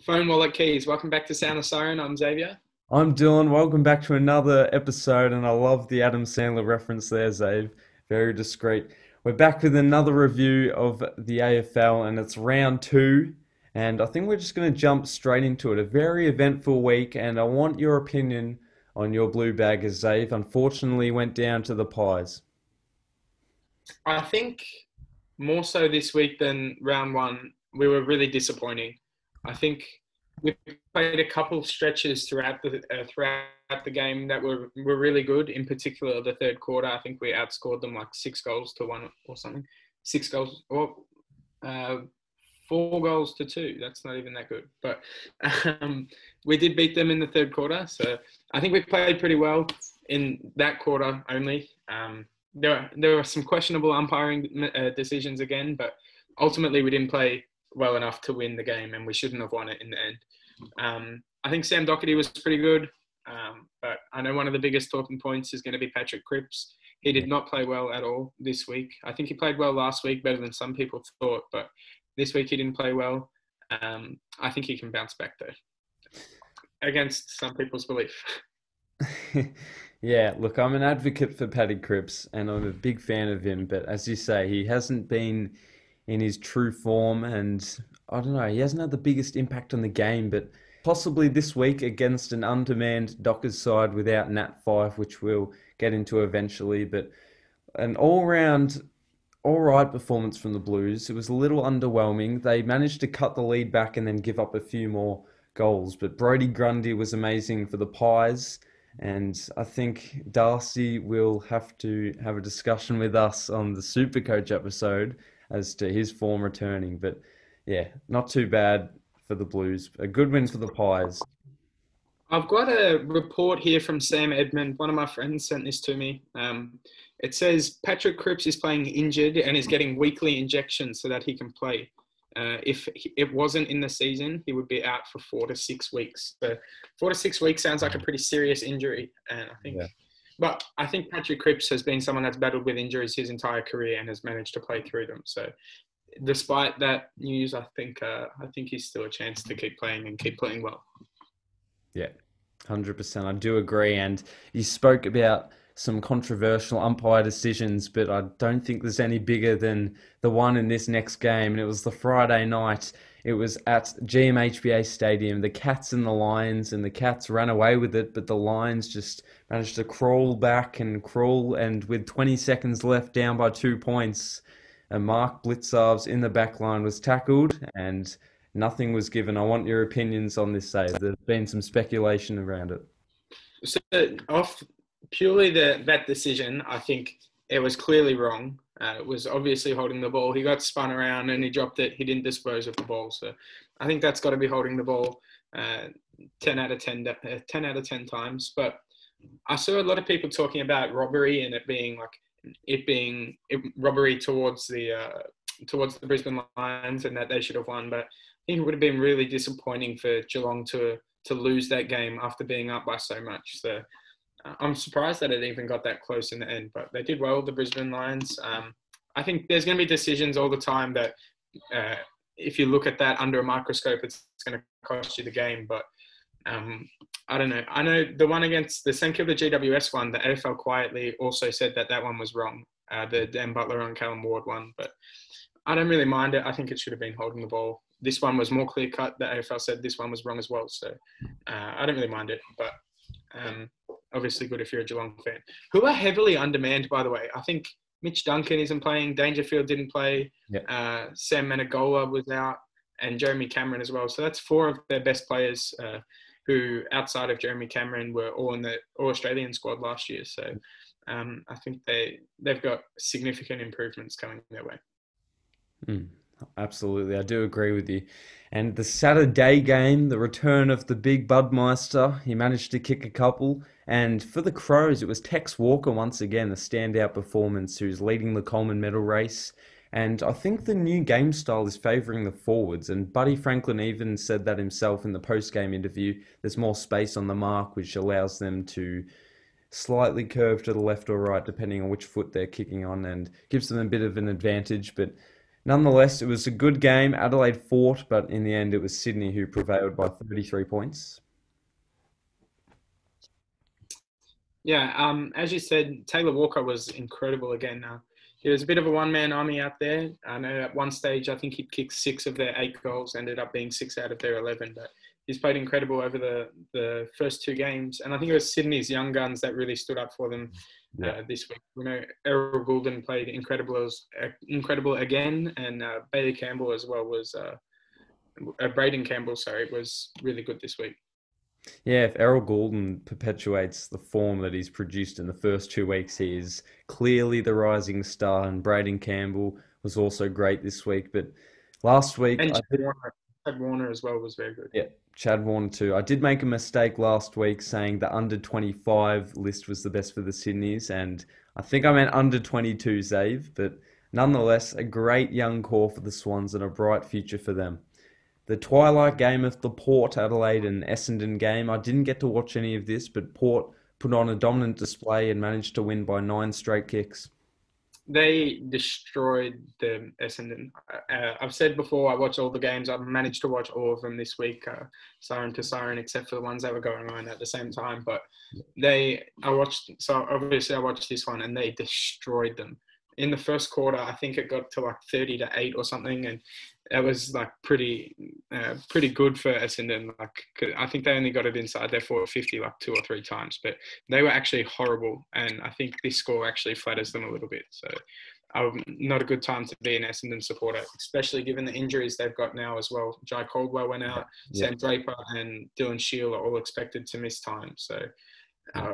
Phone wallet keys. Welcome back to Sound of Siren. I'm Xavier. I'm Dylan. Welcome back to another episode, and I love the Adam Sandler reference there, Zave. Very discreet. We're back with another review of the AFL, and it's round two. And I think we're just going to jump straight into it. A very eventful week, and I want your opinion on your blue bag as Zave unfortunately went down to the Pies. I think more so this week than round one, we were really disappointing. I think we played a couple stretches throughout the game that were really good. In particular, the third quarter, I think we outscored them like 6 goals to 1 or something. 6 goals or uh, 4 goals to 2. That's not even that good. But we did beat them in the third quarter. So I think we played pretty well in that quarter only. There were some questionable umpiring decisions again, but ultimately we didn't play well enough to win the game, and we shouldn't have won it in the end. I think Sam Doherty was pretty good, but I know one of the biggest talking points is going to be Patrick Cripps. He did not play well at all this week. I think he played well last week, better than some people thought, but this week he didn't play well. I think he can bounce back though, against some people's belief. Yeah, look, I'm an advocate for Paddy Cripps, and I'm a big fan of him. But as you say, he hasn't been in his true form, and I don't know, he hasn't had the biggest impact on the game. But possibly this week against an undermanned Dockers side without Nat Five, which we'll get into eventually. But an all-round, all-right performance from the Blues. It was a little underwhelming. They managed to cut the lead back and then give up a few more goals. But Brody Grundy was amazing for the Pies. And I think Darcy will have to have a discussion with us on the Supercoach episode as to his form returning. But yeah, not too bad for the Blues. A good win for the Pies. I've got a report here from Sam Edmund. One of my friends sent this to me. It says Patrick Cripps is playing injured and is getting weekly injections so that he can play. If it wasn't in the season, he would be out for 4 to 6 weeks. So 4 to 6 weeks sounds like a pretty serious injury, and Yeah. but I think Patrick Cripps has been someone that's battled with injuries his entire career and has managed to play through them. So despite that news, I think he's still a chance to keep playing and keep playing well. Yeah, 100%. I do agree. And you spoke about some controversial umpire decisions, but I don't think there's any bigger than the one in this next game. And it was the Friday night. It was at GMHBA Stadium, the Cats and the Lions, and the Cats ran away with it, but the Lions just managed to crawl back and crawl. And with 20 seconds left, down by 2 points, and Mark Blitzarves in the back line was tackled, and nothing was given. I want your opinions on this, say. There's been some speculation around it. So off purely that decision, I think it was clearly wrong. It was obviously holding the ball. He got spun around and he dropped it. He didn't dispose of the ball. So I think that's got to be holding the ball uh, 10 out of 10, 10 out of 10 times. But I saw a lot of people talking about robbery and it being robbery towards the Brisbane Lions and that they should have won. But I think it would have been really disappointing for Geelong to lose that game after being up by so much. So I'm surprised that it even got that close in the end, but they did well, the Brisbane Lions. I think there's going to be decisions all the time that uh, if you look at that under a microscope, it's going to cost you the game. But I don't know. I know the one against the Saint Kilda GWS one, the AFL quietly also said that one was wrong, the Dan Butler on Callum Ward one. But I don't really mind it. I think it should have been holding the ball. This one was more clear cut. The AFL said this one was wrong as well. So I don't really mind it. But um, obviously good if you're a Geelong fan. Who are heavily undermanned, by the way. I think Mitch Duncan isn't playing. Dangerfield didn't play. Yeah. Sam Menegola was out, and Jeremy Cameron as well. So that's four of their best players who, outside of Jeremy Cameron, were all in the All-Australian squad last year. So I think they've got significant improvements coming their way. Mm, absolutely, I do agree with you. And the Saturday game, the return of the big Budmeister, he managed to kick a couple. And for the Crows, it was Tex Walker once again, the standout performance, who's leading the Coleman medal race. And I think the new game style is favouring the forwards. And Buddy Franklin even said that himself in the post-game interview. There's more space on the mark, which allows them to slightly curve to the left or right, depending on which foot they're kicking on, and gives them a bit of an advantage. But Nonetheless, it was a good game. Adelaide fought, but in the end, it was Sydney who prevailed by 33 points. Yeah, as you said, Taylor Walker was incredible again. He was a bit of a one-man army out there. I know at one stage, I think he kicked 6 of their 8 goals, ended up being 6 out of their 11. But he's played incredible over the first 2 games. And I think it was Sydney's young guns that really stood up for them this week. You know, Errol Goulden played incredible again, and Bailey Campbell as well was Braden Campbell, was really good this week. Yeah, if Errol Goulden perpetuates the form that he's produced in the first 2 weeks, he is clearly the rising star. And Braden Campbell was also great this week. But last week, And Chad Warner as well was very good. Yeah, Chad Warner too. I did make a mistake last week saying the under 25 list was the best for the Sydneys, and I think I meant under 22, Zave. But nonetheless, a great young core for the Swans and a bright future for them. The twilight game of the Port Adelaide and Essendon game. I didn't get to watch any of this, but Port put on a dominant display and managed to win by 9 straight kicks. They destroyed the Essendon. I've said before, I watch all the games. I've managed to watch all of them this week, siren to siren, except for the ones that were going on at the same time. But I watched this one, and they destroyed them. In the first quarter, I think it got to like 30-8 or something, and it was like pretty good for Essendon. Like, I think they only got it inside their 450 like 2 or 3 times, but they were actually horrible, and I think this score actually flatters them a little bit. So, not a good time to be an Essendon supporter, especially given the injuries they've got now as well. Jai Caldwell went out, Sam Draper and Dylan Shield are all expected to miss time. So,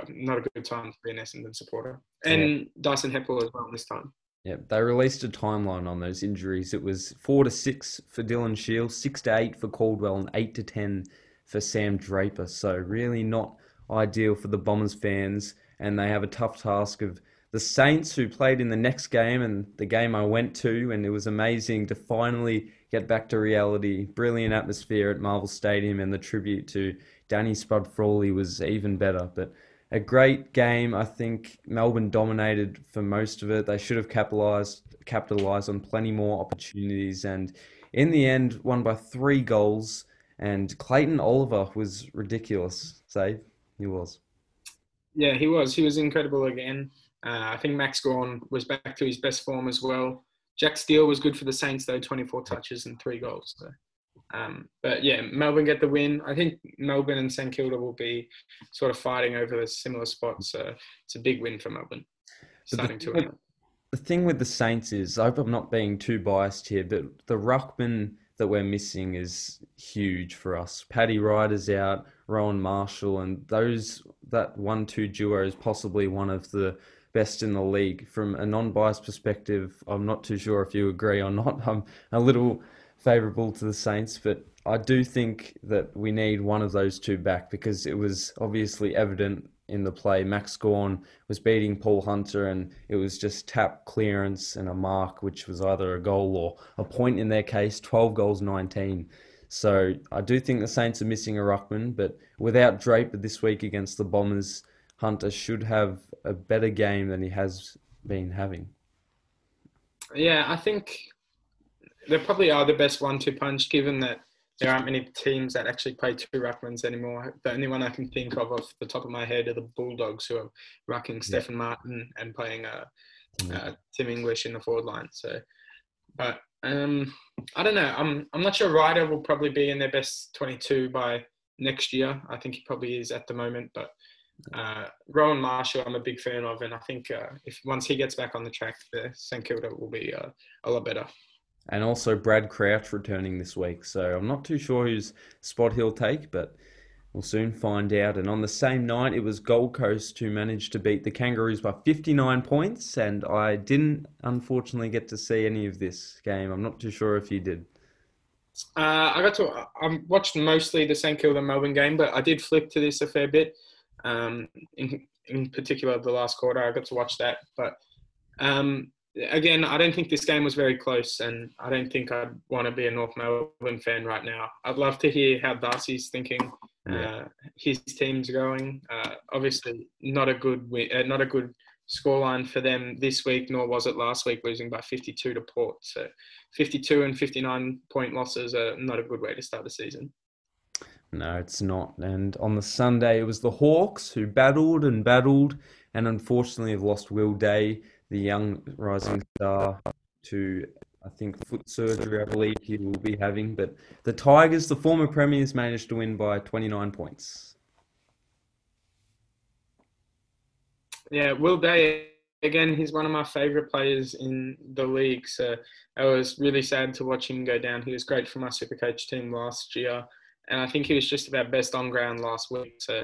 not a good time to be an Essendon supporter. And Dyson Heppel as well this time. Yeah, they released a timeline on those injuries. It was 4-6 for Dylan Shield, 6-8 for Caldwell, and 8-10 for Sam Draper. So really not ideal for the Bombers fans, and they have a tough task of the Saints, who played in the next game and the game I went to, and it was amazing to finally get back to reality. Brilliant atmosphere at Marvel Stadium, and the tribute to Danny Spud Frawley was even better. But a great game. I think Melbourne dominated for most of it. They should have capitalised on plenty more opportunities, and in the end won by 3 goals. And Clayton Oliver was ridiculous. Say he was. Yeah, he was. He was incredible again. I think Max Gawn was back to his best form as well. Jack Steele was good for the Saints though, 24 touches and 3 goals. So. But yeah, Melbourne get the win. I think Melbourne and St Kilda will be sort of fighting over the similar spots. It's a big win for Melbourne. The thing with the Saints is, I hope I'm not being too biased here, but the ruckman that we're missing is huge for us. Paddy Ryder's out, Rowan Marshall, and that 1-2 duo is possibly one of the best in the league. From a non-biased perspective, I'm not too sure if you agree or not. I'm a little favourable to the Saints, but I do think that we need one of those 2 back, because it was obviously evident in the play. Max Gawn was beating Paul Hunter, and it was just tap, clearance and a mark, which was either a goal or a point in their case. 12 goals, 19. So I do think the Saints are missing a ruckman, but without Draper this week against the Bombers, Hunter should have a better game than he has been having. Yeah, I think they probably are the best 1-2 punch, given that there aren't many teams that actually play 2 ruckmans anymore. The only one I can think of off the top of my head are the Bulldogs, who are rucking Stephen Martin and playing Tim English in the forward line. So, but I don't know. I'm not sure Ryder will probably be in their best 22 by next year. I think he probably is at the moment, but Rowan Marshall I'm a big fan of, and I think if once he gets back on the track, the St Kilda will be a lot better. And also Brad Crouch returning this week. So I'm not too sure whose spot he'll take, but we'll soon find out. And on the same night, it was Gold Coast who managed to beat the Kangaroos by 59 points. And I didn't, unfortunately, get to see any of this game. I'm not too sure if you did. I watched mostly the St Kilda Melbourne game, but I did flip to this a fair bit. In particular, the last quarter, I got to watch that. But again, I don't think this game was very close, and I don't think I'd want to be a North Melbourne fan right now. I'd love to hear how Darcy's thinking, his team's going. Obviously, not a good scoreline for them this week, nor was it last week, losing by 52 to Port. So 52 and 59-point losses are not a good way to start the season. No, it's not. And on the Sunday, it was the Hawks who battled and unfortunately have lost Will Day, the young rising star, to, I think, foot surgery, I believe he will be having. But the Tigers, the former premiers, managed to win by 29 points. Yeah, Will Day, again, he's one of my favourite players in the league. So I was really sad to watch him go down. He was great for my Supercoach team last year. And I think he was just about best on ground last week. So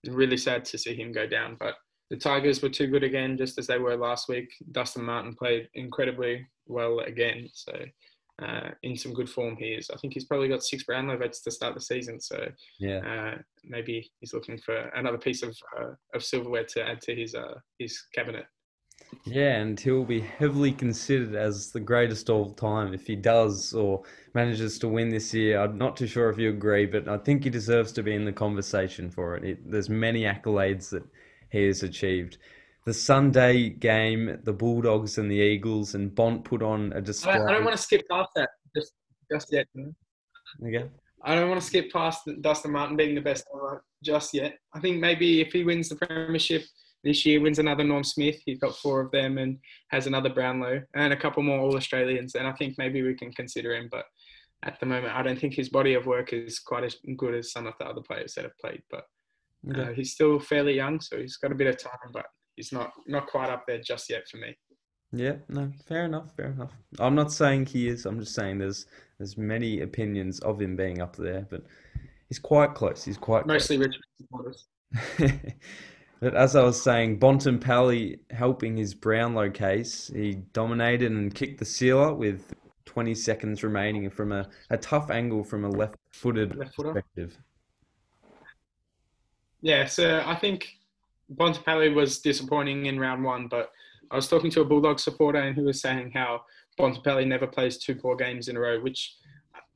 really sad to see him go down. But the Tigers were too good again, just as they were last week. Dustin Martin played incredibly well again. So in some good form he is. I think he's probably got 6 Brownlow votes to start the season. So maybe he's looking for another piece of silverware to add to his cabinet. Yeah, and he'll be heavily considered as the greatest of all time if he does or manages to win this year. I'm not too sure if you agree, but I think he deserves to be in the conversation for it. There's many accolades that he has achieved. The Sunday game, the Bulldogs and the Eagles, and Bont put on a display. I don't want to skip past that just yet. Okay. I don't want to skip past Dustin Martin being the best ever just yet. I think maybe if he wins the premiership this year, wins another Norm Smith, he's got 4 of them and has another Brownlow and a couple more All-Australians, then I think maybe we can consider him. But at the moment, I don't think his body of work is quite as good as some of the other players that have played. But he's still fairly young, so he's got a bit of time, but he's not quite up there just yet for me. Yeah, no, fair enough. I'm not saying he is. I'm just saying there's many opinions of him being up there, but he's quite close. Mostly Richmond supporters. But as I was saying, Bontempelli helping his Brownlow case, he dominated and kicked the sealer with 20 seconds remaining from a tough angle from a left-footed perspective. Yeah, so I think Bontempelli was disappointing in round 1, but I was talking to a Bulldog supporter and he was saying how Bontempelli never plays 2 poor games in a row, which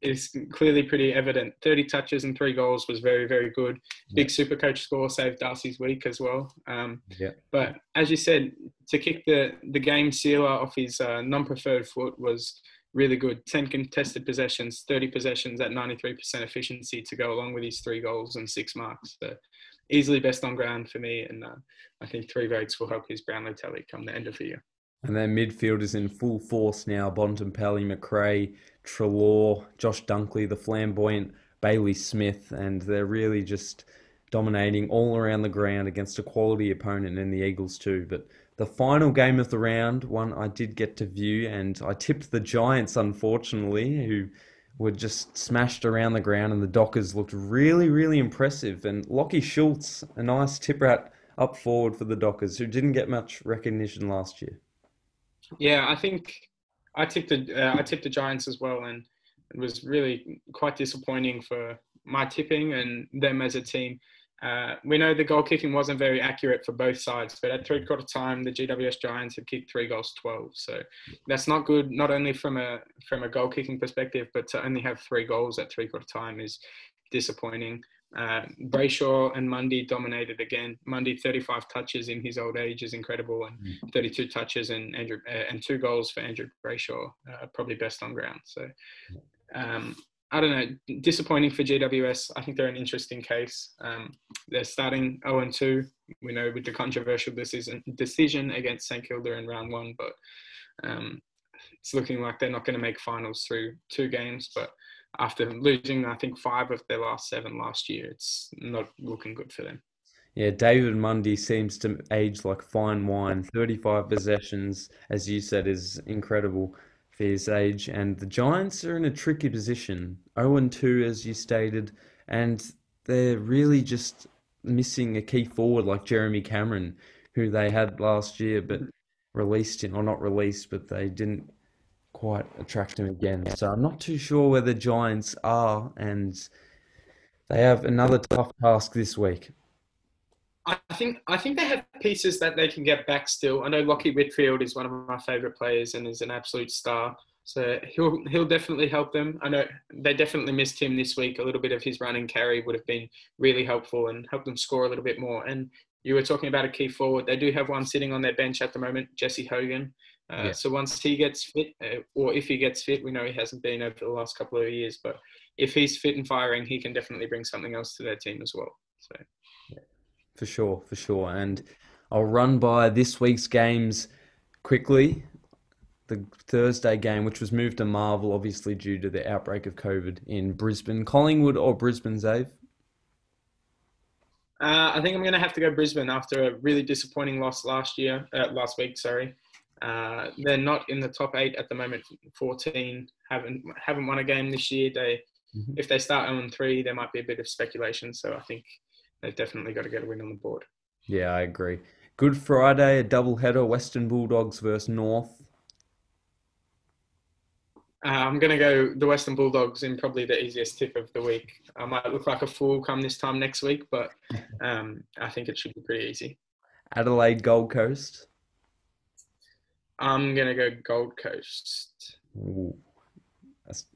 is clearly pretty evident. 30 touches and 3 goals was very, very good. Big Supercoach score saved Darcy's week as well. But as you said, to kick the game sealer off his non-preferred foot was really good. 10 contested possessions, 30 possessions at 93% efficiency to go along with his 3 goals and 6 marks. So easily best on ground for me. And I think 3 votes will help his Brownlow tally come the end of the year. And their midfield is in full force now. Bontempelli, McRae, Treloar, Josh Dunkley, the flamboyant Bailey Smith, and they're really just dominating all around the ground against a quality opponent in the Eagles too. But the final game of the round, one I did get to view, and I tipped the Giants, unfortunately, who were just smashed around the ground, and the Dockers looked really, really impressive. And Lockie Schultz, a nice tip rat up forward for the Dockers, who didn't get much recognition last year. Yeah, I think I tipped the Giants as well, and it was really quite disappointing for my tipping and them as a team. We know the goal kicking wasn't very accurate for both sides, but at 3/4 time, the GWS Giants had kicked 3 goals, 12. So that's not good, not only from a goal kicking perspective, but to only have 3 goals at 3/4 time is disappointing. Brayshaw and Mundy dominated again. Mundy 35 touches in his old age is incredible, and 32 touches and 2 goals for Andrew Brayshaw, probably best on ground. So I don't know, disappointing for GWS. I think they're an interesting case. They're starting 0-2. We know with the controversial decision against Saint Kilda in round 1, but it's looking like they're not going to make finals through 2 games. But after losing, I think 5 of their last 7 last year, it's not looking good for them. Yeah, David Mundy seems to age like fine wine. 35 possessions, as you said, is incredible for his age. And the Giants are in a tricky position. 0-2, as you stated, and they're really just missing a key forward like Jeremy Cameron, who they had last year, but released him, or not released, but they didn't quite attract him again. So I'm not too sure where the Giants are, and they have another tough task this week. I think they have pieces that they can get back still. I know Lockie Whitfield is one of my favourite players and is an absolute star. So he'll definitely help them. I know they definitely missed him this week. A little bit of his run and carry would have been really helpful and helped them score a little bit more. And you were talking about a key forward. They do have one sitting on their bench at the moment, Jesse Hogan. Yeah. So once he gets fit, or if he gets fit, we know he hasn't been over the last couple of years, but if he's fit and firing, he can definitely bring something else to their team as well. So For sure, for sure. And I'll run by this week's games quickly. The Thursday game, which was moved to Marvel, obviously due to the outbreak of COVID in Brisbane. Collingwood or Brisbane, Zave? I think I'm going to have to go Brisbane after a really disappointing loss last week. Sorry, they're not in the top 8 at the moment. 14 haven't won a game this year. If they start 0-3, there might be a bit of speculation. So I think they've definitely got to get a win on the board. Yeah, I agree. Good Friday, a double header, Western Bulldogs versus North. I'm going to go the Western Bulldogs in probably the easiest tip of the week. I might look like a fool come this time next week, but I think it should be pretty easy. Adelaide, Gold Coast. I'm going to go Gold Coast. Ooh.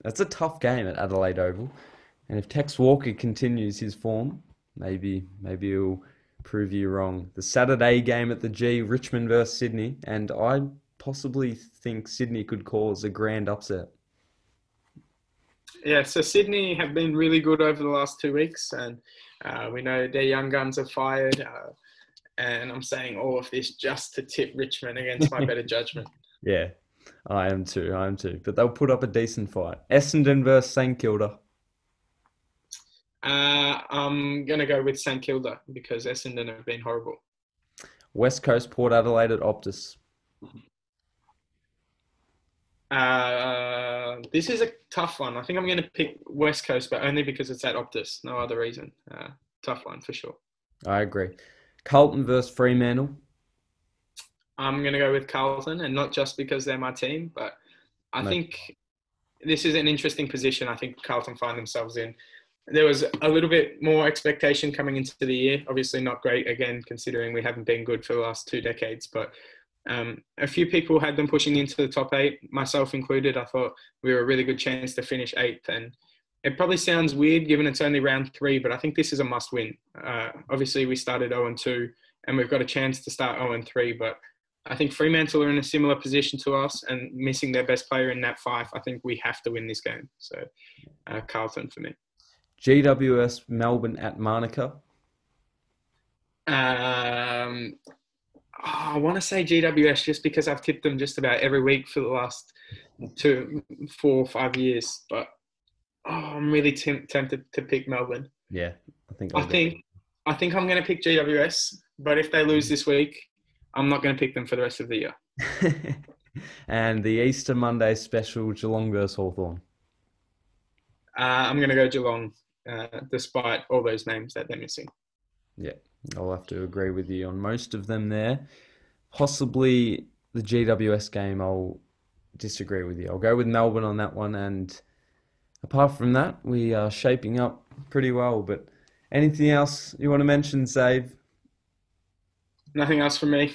That's a tough game at Adelaide Oval. And if Tex Walker continues his form, maybe he'll prove you wrong. The Saturday game at the G, Richmond versus Sydney, and I possibly think Sydney could cause a grand upset. Yeah, so Sydney have been really good over the last 2 weeks, and we know their young guns are fired. And I'm saying all of this just to tip Richmond against my better judgment. Yeah, I am too. But they'll put up a decent fight. Essendon versus Saint Kilda. I'm going to go with St Kilda because Essendon have been horrible. West Coast, Port Adelaide at Optus. This is a tough one. I think I'm going to pick West Coast, but only because it's at Optus. No other reason. Tough one for sure. I agree. Colton versus Fremantle. I'm going to go with Carlton, and not just because they're my team, but I think this is an interesting position I think Carlton find themselves in. There was a little bit more expectation coming into the year. Obviously not great, again, considering we haven't been good for the last 2 decades, but a few people had them pushing into the top 8, myself included. I thought we were a really good chance to finish 8th, and it probably sounds weird given it's only round 3, but I think this is a must win. Obviously we started 0-2 and we've got a chance to start 0-3, but I think Fremantle are in a similar position to us and missing their best player in Nat Fyfe. I think we have to win this game. So Carlton for me. GWS Melbourne at Manuka. I want to say GWS just because I've tipped them just about every week for the last 2, 4, 5 years. But I'm really tempted to pick Melbourne. Yeah, I think I'm going to pick GWS. But if they lose this week, I'm not going to pick them for the rest of the year. And the Easter Monday special, Geelong versus Hawthorne. I'm going to go Geelong, despite all those names that they're missing. Yeah, I'll have to agree with you on most of them there. Possibly the GWS game, I'll disagree with you. I'll go with Melbourne on that one. And apart from that, we are shaping up pretty well. But anything else you want to mention, Zave? Nothing else from me.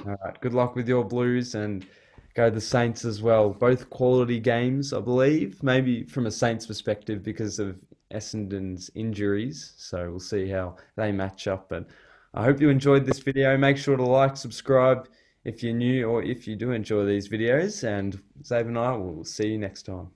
All right. Good luck with your Blues and go the Saints as well. Both quality games, I believe. Maybe from a Saints perspective because of Essendon's injuries. So we'll see how they match up. But I hope you enjoyed this video. Make sure to like, subscribe if you're new or if you do enjoy these videos. And Zave and I will see you next time.